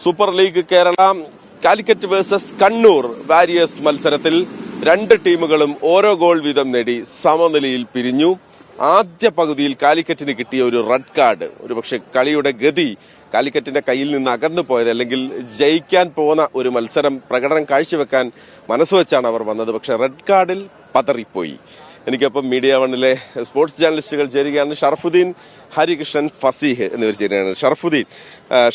Super league Kerala Calicut versus Kannur warriors മത്സരത്തിൽ രണ്ട് ടീമുകളും ഓരോ ഗോൾ വീതം നേടി സമനിലയിൽ പിരിഞ്ഞു. ആദ്യ പകുതിയിൽ കാലിക്കറ്റിന് കിട്ടിയ ഒരു റെഡ് കാർഡ് ഒരുപക്ഷെ കളിയുടെ ഗതി കാലിക്കറ്റിന്റെ കയ്യിൽ നിന്ന് അകന്നു പോയത്, അല്ലെങ്കിൽ ജയിക്കാൻ പോകുന്ന ഒരു മത്സരം പ്രകടനം കാഴ്ചവെക്കാൻ മനസ്സുവെച്ചാണ് അവർ വന്നത്. പക്ഷെ റെഡ് കാർഡിൽ പതറിപ്പോയി. എനിക്കൊപ്പം മീഡിയ വണ്ണിലെ സ്പോർട്സ് ജേർണലിസ്റ്റുകൾ ചേരുകയാണ്. ഷറഫുദ്ദീൻ, ഹരികൃഷ്ണൻ, ഫസീഹ് എന്നിവർ ചേരുകയാണ്.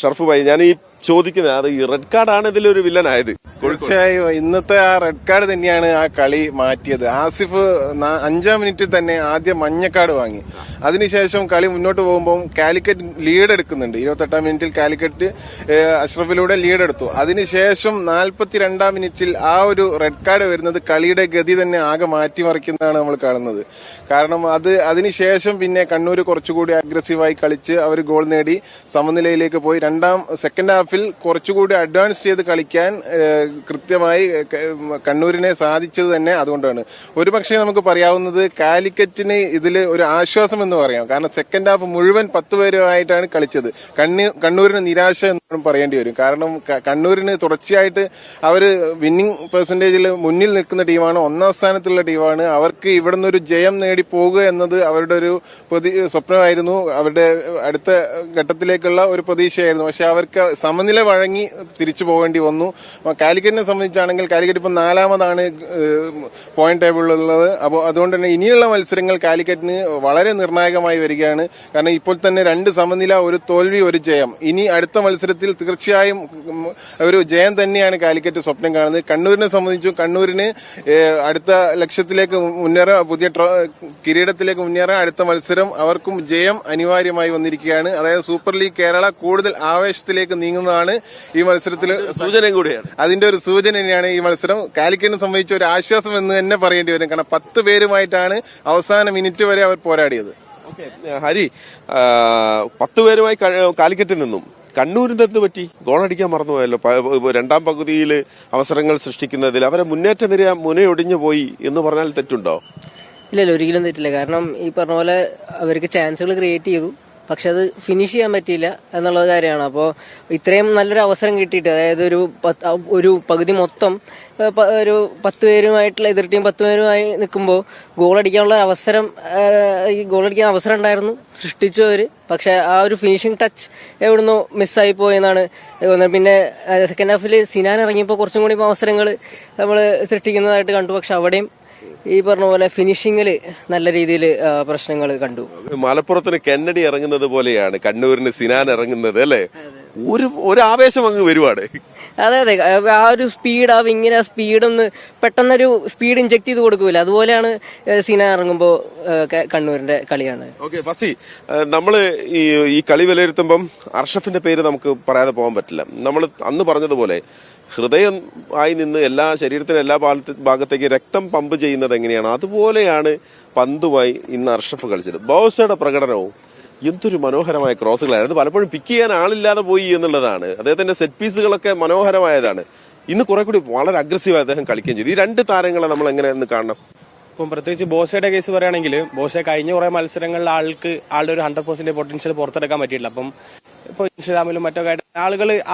ഷറഫു ഭായി, ഞാൻ ഈ ചോദിക്കുന്നത് ഈ റെഡ് കാർഡാണ് ഇതിലൊരു വില്ലനായത്. തീർച്ചയായും ഇന്നത്തെ ആ റെഡ് കാർഡ് തന്നെയാണ് ആ കളി മാറ്റിയത്. ആസിഫ് 5-ാം മിനിറ്റിൽ തന്നെ ആദ്യം മഞ്ഞക്കാർഡ് വാങ്ങി. അതിനുശേഷം കളി മുന്നോട്ട് പോകുമ്പോൾ കാലിക്കറ്റ് ലീഡ് എടുക്കുന്നുണ്ട്. 28-ാം മിനിറ്റിൽ കാലിക്കറ്റ് അഷ്റഫിലൂടെ ലീഡ് എടുത്തു. അതിനുശേഷം 42-ാം മിനിറ്റിൽ ആ ഒരു റെഡ് കാർഡ് വരുന്നത് കളിയുടെ ഗതി തന്നെ ആകെ മാറ്റിമറിക്കുന്നതാണ് നമ്മൾ കാണുന്നത്. കാരണം അതിനുശേഷം പിന്നെ കണ്ണൂർ കുറച്ചുകൂടി അഗ്രസീവായി കളിച്ച് അവർ ഗോൾ നേടി സമനിലയിലേക്ക് പോയി. സെക്കൻഡ് ഹാഫിൽ കുറച്ചുകൂടി അഡ്വാൻസ് ചെയ്ത് കളിക്കാൻ കൃത്യമായി കണ്ണൂരിനെ സാധിച്ചത് തന്നെ അതുകൊണ്ടാണ്. ഒരുപക്ഷെ നമുക്ക് പറയാവുന്നത് കാലിക്കറ്റിന് ഇതിൽ ഒരു ആശ്വാസം എന്ന് പറയാം. കാരണം സെക്കൻഡ് ഹാഫ് മുഴുവൻ 10 പേരുമായിട്ടാണ് കളിച്ചത്. കണ്ണൂരിന് നിരാശ എന്ന് പറയേണ്ടി വരും. കാരണം കണ്ണൂരിന് തുടർച്ചയായിട്ട് അവർ വിന്നിംഗ് പെർസെന്റേജിൽ മുന്നിൽ നിൽക്കുന്ന ടീമാണ്, 1ാം സ്ഥാനത്തുള്ള ടീമാണ്. അവർക്ക് ഇവിടെ നിന്നൊരു ജയം നേടി പോകുക എന്നത് അവരുടെ ഒരു സ്വപ്നമായിരുന്നു, അവരുടെ അടുത്ത ഘട്ടത്തിലേക്കുള്ള ഒരു പ്രതീക്ഷയായിരുന്നു. പക്ഷെ അവർക്ക് സമനില വഴങ്ങി തിരിച്ചു പോകേണ്ടി വന്നു. കാലിക്കറ്റിനെ സംബന്ധിച്ചാണെങ്കിൽ കാലിക്കറ്റ് ഇപ്പം 4ാമതാണ് പോയിന്റ് ടേബിളിലുള്ളത്. അപ്പോൾ അതുകൊണ്ട് തന്നെ ഇനിയുള്ള മത്സരങ്ങൾ കാലിക്കറ്റിന് വളരെ നിർണായകമായി വരികയാണ്. കാരണം ഇപ്പോൾ തന്നെ 2 സമനില, 1 തോൽവി, 1 ജയം. ഇനി അടുത്ത മത്സരത്തിൽ തീർച്ചയായും ഒരു ജയം തന്നെയാണ് കാലിക്കറ്റ് സ്വപ്നം കാണുന്നത്. കണ്ണൂരിനെ സംബന്ധിച്ചും കണ്ണൂരിന് അടുത്ത ലക്ഷ്യത്തിലേക്ക് മുന്നേറാൻ, പുതിയ കിരീടത്തിലേക്ക് മുന്നേറാൻ അടുത്ത മത്സരം അവർക്കും ജയം അനിവാര്യമായി വന്നിരിക്കുകയാണ്. അതായത് സൂപ്പർ ലീഗ് കേരള കൂടുതൽ ആവേശത്തിലേക്ക് നീങ്ങുന്നതാണ് ഈ മത്സരത്തിൽ സൂചനയും കൂടിയാണ്. അതിന്റെ ഒരു സൂചന തന്നെയാണ് ഈ മത്സരം. കാലിക്കറ്റിനെ സംബന്ധിച്ച ഒരു ആശ്വാസം എന്ന് തന്നെ പറയേണ്ടി വരും. കാരണം 10 പേരുമായിട്ടാണ് അവസാന മിനിറ്റ് വരെ അവർ പോരാടിയത്. ഹരി, 10 പേരുമായി കാലിക്കറ്റിൽ നിന്നും കണ്ണൂരിന്റെ എന്ത് പറ്റി? ഗോളടിക്കാൻ മറന്നുപോയല്ലോ. 2ാം പകുതിയിൽ അവസരങ്ങൾ സൃഷ്ടിക്കുന്നതിൽ അവരെ മുന്നേറ്റ നിര മുനയൊടിഞ്ഞു പോയി എന്ന് പറഞ്ഞാൽ തെറ്റുണ്ടോ? ഇല്ലല്ലോ, ഒരിക്കലും തെറ്റില്ല. കാരണം ഈ പറഞ്ഞ പോലെ അവർക്ക് ചാൻസുകൾ ക്രിയേറ്റ് ചെയ്തു, പക്ഷെ അത് ഫിനിഷ് ചെയ്യാൻ പറ്റിയില്ല എന്നുള്ള കാര്യമാണ്. അപ്പോൾ ഇത്രയും നല്ലൊരു അവസരം കിട്ടിയിട്ട്, അതായത് ഒരു പകുതി മൊത്തം ഒരു 10 പേരുമായിട്ടുള്ള എതിർ ടീം 10 പേരുമായി നിൽക്കുമ്പോൾ ഗോളടിക്കാനുള്ള ഗോളടിക്കാൻ അവസരം ഉണ്ടായിരുന്നു, സൃഷ്ടിച്ചു അവര്. പക്ഷെ ആ ഒരു ഫിനിഷിംഗ് ടച്ച് എവിടുന്നോ മിസ്സായി പോയെന്നാണ് തോന്നുന്നത്. പിന്നെ സെക്കൻഡ് ഹാഫിൽ സിനാൻ ഇറങ്ങിയപ്പോൾ കുറച്ചും കൂടി അവസരങ്ങൾ നമ്മൾ സൃഷ്ടിക്കുന്നതായിട്ട് കണ്ടു. പക്ഷെ അവിടെയും ഈ പറഞ്ഞ പോലെ ഫിനിഷിങ്ങില് നല്ല രീതിയിൽ പ്രശ്നങ്ങൾ കണ്ടു. മലപ്പുറത്തിന് കെന്നഡി ഇറങ്ങുന്നത് പോലെയാണ് കണ്ണൂരിന് സിനാൻ ഇറങ്ങുന്നത്, അല്ലേ? ഒരു ആവേശം അങ്ങ് വരുവാണ്. അതെ, ആ ഒരു സ്പീഡ്, ആ വിങ്ങിന് ആ സ്പീഡൊന്ന് പെട്ടെന്നൊരു സ്പീഡ് ഇഞ്ചക്ട് ചെയ്ത് കൊടുക്കൂല, അതുപോലെയാണ് സിനാൻ ഇറങ്ങുമ്പോ കണ്ണൂരിന്റെ കളിയാണ്. ഓക്കെ ഫസി, നമ്മള് ഈ കളി വിലയിരുത്തുമ്പം അർഷഫിന്റെ പേര് നമുക്ക് പറയാതെ പോകാൻ പറ്റില്ല. നമ്മൾ അന്ന് പറഞ്ഞതുപോലെ ഹൃദയം ആയി നിന്ന് ശരീരത്തിന്റെ എല്ലാ ഭാഗത്തേക്ക് രക്തം പമ്പ് ചെയ്യുന്നത് എങ്ങനെയാണ്, അതുപോലെയാണ് പന്തുമായി ഇന്ന് അർഷഫ് കളിച്ചത്. ബോസയുടെ പ്രകടനവും എന്തൊരു മനോഹരമായ ക്രോസുകളായിരുന്നു. പലപ്പോഴും പിക്ക് ചെയ്യാൻ ആളില്ലാതെ പോയി എന്നുള്ളതാണ്. അദ്ദേഹത്തിന്റെ സെറ്റ് പീസുകളൊക്കെ മനോഹരമായതാണ്. ഇന്ന് കുറെ കൂടി വളരെ അഗ്രസീവായി അദ്ദേഹം കളിക്കുകയും ചെയ്തു. ഈ 2 താരങ്ങളെ നമ്മൾ എങ്ങനെ കാണണം? ഇപ്പം പ്രത്യേകിച്ച് ബോസയുടെ കേസ് പറയുകയാണെങ്കിൽ, ബോസെ കഴിഞ്ഞ കുറെ മത്സരങ്ങളിൽ ആളുടെ ഒരു 100% പൊട്ടൻഷ്യൽ പുറത്തെടുക്കാൻ പറ്റിയിട്ടില്ല. അപ്പം ഇപ്പോൾ ഇൻസ്റ്റാഗ്രാമിലും മറ്റൊക്കെ ആയിട്ട്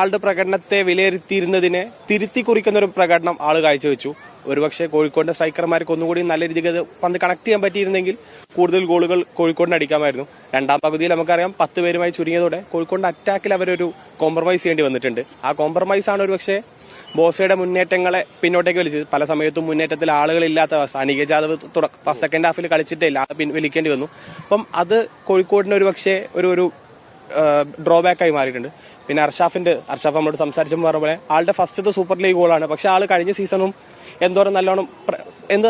ആളുടെ പ്രകടനത്തെ വിലയിരുത്തിയിരുന്നതിനെ തിരുത്തി കുറിക്കുന്ന ഒരു പ്രകടനം കാഴ്ചവെച്ചു. ഒരുപക്ഷെ കോഴിക്കോടിന്റെ സ്ട്രൈക്കർമാർക്ക് ഒന്നുകൂടി നല്ല രീതിയിൽ അത് പന്ത് കണക്ട് ചെയ്യാൻ പറ്റിയിരുന്നെങ്കിൽ കൂടുതൽ ഗോളുകൾ കോഴിക്കോടിന് അടിക്കാമായിരുന്നു. 2ാം പകുതിയിൽ നമുക്കറിയാം 10 പേരുമായി ചുരുങ്ങിയതോടെ കോഴിക്കോടിന്റെ അറ്റാക്കിൽ അവരൊരു കോംപ്രമൈസ് ചെയ്യേണ്ടി വന്നിട്ടുണ്ട്. ആ കോംപ്രമൈസ് ആണ് ഒരുപക്ഷെ ബോസയുടെ മുന്നേറ്റങ്ങളെ പിന്നോട്ടേക്ക് വലിച്ചത്. പല സമയത്തും മുന്നേറ്റത്തിൽ ആളുകളില്ലാത്ത അവസ്ഥ, അനിക ജാദവ് സെക്കൻഡ് ഹാഫിൽ കളിച്ചിട്ടില്ല, വലിക്കേണ്ടി വന്നു. അപ്പം അത് കോഴിക്കോടിന് ഒരുപക്ഷെ ഒരു ഡ്രോബാക്കായി മാറിയിട്ടുണ്ട്. പിന്നെ അർഷാഫ് നമ്മളോട് സംസാരിച്ചപ്പോൾ പറഞ്ഞ പോലെ ആളുടെ ഫസ്റ്റത്തെ സൂപ്പർ ലീഗ് ഗോളാണ്. പക്ഷെ ആള് കഴിഞ്ഞ സീസണും എന്ത്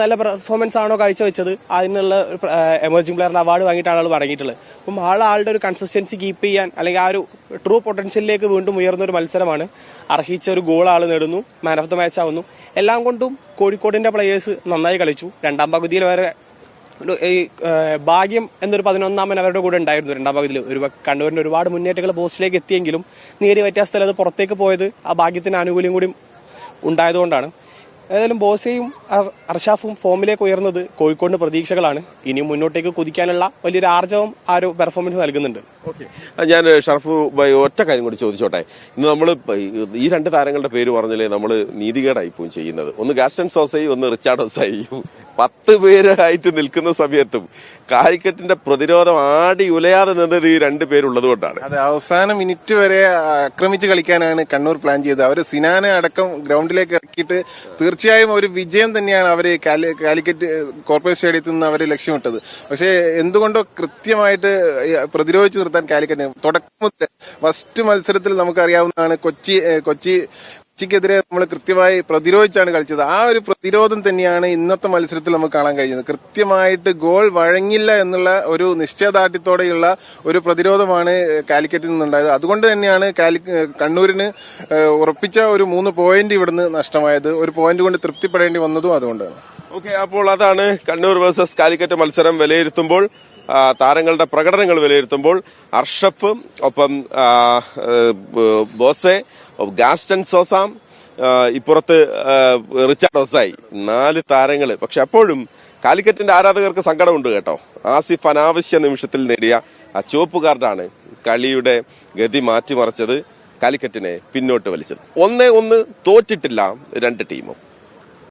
നല്ല പെർഫോമൻസ് ആണോ കാഴ്ചവെച്ചത് അതിനുള്ള എമർജിംഗ് പ്ലെയറിന്റെ അവാർഡ് വാങ്ങിയിട്ടാണ് ആൾ മടങ്ങിയിട്ടുള്ളത്. അപ്പം ആളുടെ ഒരു കൺസിസ്റ്റൻസി കീപ്പ് ചെയ്യാൻ, അല്ലെങ്കിൽ ആ ഒരു ട്രൂ പൊട്ടൻഷ്യലിലേക്ക് വീണ്ടും ഉയർന്ന ഒരു മത്സരമാണ്. അർഹിച്ച ഒരു ഗോൾ ആൾ നേടുന്നു, മാൻ ഓഫ് ദ മാച്ച് ആവുന്നു. എല്ലാം കൊണ്ടും കോഴിക്കോടിന്റെ പ്ലെയേഴ്സ് നന്നായി കളിച്ചു. 2ാം പകുതിയിൽ വരെ ഈ ഭാഗ്യം എന്നൊരു 11ാമൻ അവരുടെ കൂടെ ഉണ്ടായിരുന്നു. 2ാം പകുതിയിൽ കണ്ണൂരിന്റെ ഒരുപാട് മുന്നേറ്റങ്ങൾ പോസ്റ്റിലേക്ക് എത്തിയെങ്കിലും നേരിയ വ്യത്യാസത്തിൽ അത് പുറത്തേക്ക് പോയത് ആ ഭാഗ്യത്തിന് ആനുകൂല്യം കൂടി ഉണ്ടായതുകൊണ്ടാണ്. ഏതായാലും ബോസയും അർഷാഫും ഫോമിലേക്ക് ഉയർന്നത് കോഴിക്കോടിന് പ്രതീക്ഷകളാണ്. ഇനിയും മുന്നോട്ടേക്ക് കുതിക്കാനുള്ള വലിയൊരു ആർജവം ആ ഒരു പെർഫോമൻസ് നൽകുന്നുണ്ട്. ഞാൻ ഷറഫ് ഒറ്റ കാര്യം കൂടി ചോദിച്ചോട്ടെ. ഇന്ന് നമ്മൾ ഈ രണ്ട് താരങ്ങളുടെ പേര് പറഞ്ഞില്ലേ നമ്മൾ നീതികേടായി പോയി ചെയ്യുന്നത്. ഒന്ന് ഗാസ്റ്റൺ സോസയും ഒന്ന് റിച്ചാർഡ് ഒസായിയും 10 പേരായിട്ട് നിൽക്കുന്ന സമയത്തും കാലിക്കറ്റിന്റെ പ്രതിരോധം ആടി ഉലയാതെ നിന്നത് ഈ 2 പേരുള്ളത് കൊണ്ടാണ്. അത് അവസാന മിനിറ്റ് വരെ ആക്രമിച്ച് കളിക്കാനാണ് കണ്ണൂർ പ്ലാൻ ചെയ്തത്. അവർ സിനാനെ അടക്കം ഗ്രൗണ്ടിലേക്ക് ഇറക്കിയിട്ട് തീർച്ചയായും ഒരു വിജയം തന്നെയാണ് അവര് കാലിക്കറ്റ് കോർപ്പറേറ്റ് സ്റ്റേഡിയത്തിൽ നിന്ന് അവർ ലക്ഷ്യമിട്ടത്. പക്ഷേ എന്തുകൊണ്ടോ കൃത്യമായിട്ട് പ്രതിരോധിച്ച് നിർത്താൻ കാലിക്കറ്റ് തുടക്കം മുതൽ ഫസ്റ്റ് മത്സരത്തിൽ നമുക്കറിയാവുന്നതാണ് കൊച്ചിക്കെതിരെ നമ്മൾ കൃത്യമായി പ്രതിരോധിച്ചാണ് കളിച്ചത്. ആ ഒരു പ്രതിരോധം തന്നെയാണ് ഇന്നത്തെ മത്സരത്തിൽ നമുക്ക് കാണാൻ കഴിഞ്ഞത്. കൃത്യമായിട്ട് ഗോൾ വഴങ്ങില്ല എന്നുള്ള ഒരു നിശ്ചയദാർഢ്യത്തോടെയുള്ള ഒരു പ്രതിരോധമാണ് കാലിക്കറ്റിൽ നിന്നുണ്ടായത്. അതുകൊണ്ട് തന്നെയാണ് കണ്ണൂരിന് ഉറപ്പിച്ച ഒരു 3 പോയിന്റ് ഇവിടുന്ന് നഷ്ടമായത്. ഒരു പോയിന്റ് കൊണ്ട് തൃപ്തിപ്പെടേണ്ടി വന്നതും അതുകൊണ്ടാണ്. ഓക്കെ, അപ്പോൾ അതാണ് കണ്ണൂർ വേഴ്സസ് കാലിക്കറ്റ് മത്സരം വിലയിരുത്തുമ്പോൾ, താരങ്ങളുടെ പ്രകടനങ്ങൾ വിലയിരുത്തുമ്പോൾ അർഷഫ്, ഒപ്പം ബോസെ, ഗാസ്റ്റൺ സോസ, ഇപ്പുറത്ത് റിച്ചാർഡ് ഒസായി, 4 താരങ്ങൾ. പക്ഷെ അപ്പോഴും കാലിക്കറ്റിന്റെ ആരാധകർക്ക് സങ്കടമുണ്ട് കേട്ടോ. ആസിഫ് അനാവശ്യ നിമിഷത്തിൽ നേടിയ ആ ചുവപ്പ് കാർഡാണ് കളിയുടെ ഗതി മാറ്റിമറിച്ചത്, കാലിക്കറ്റിനെ പിന്നോട്ട് വലിച്ചത്. 1-1 തോറ്റിട്ടില്ല 2 ടീമും.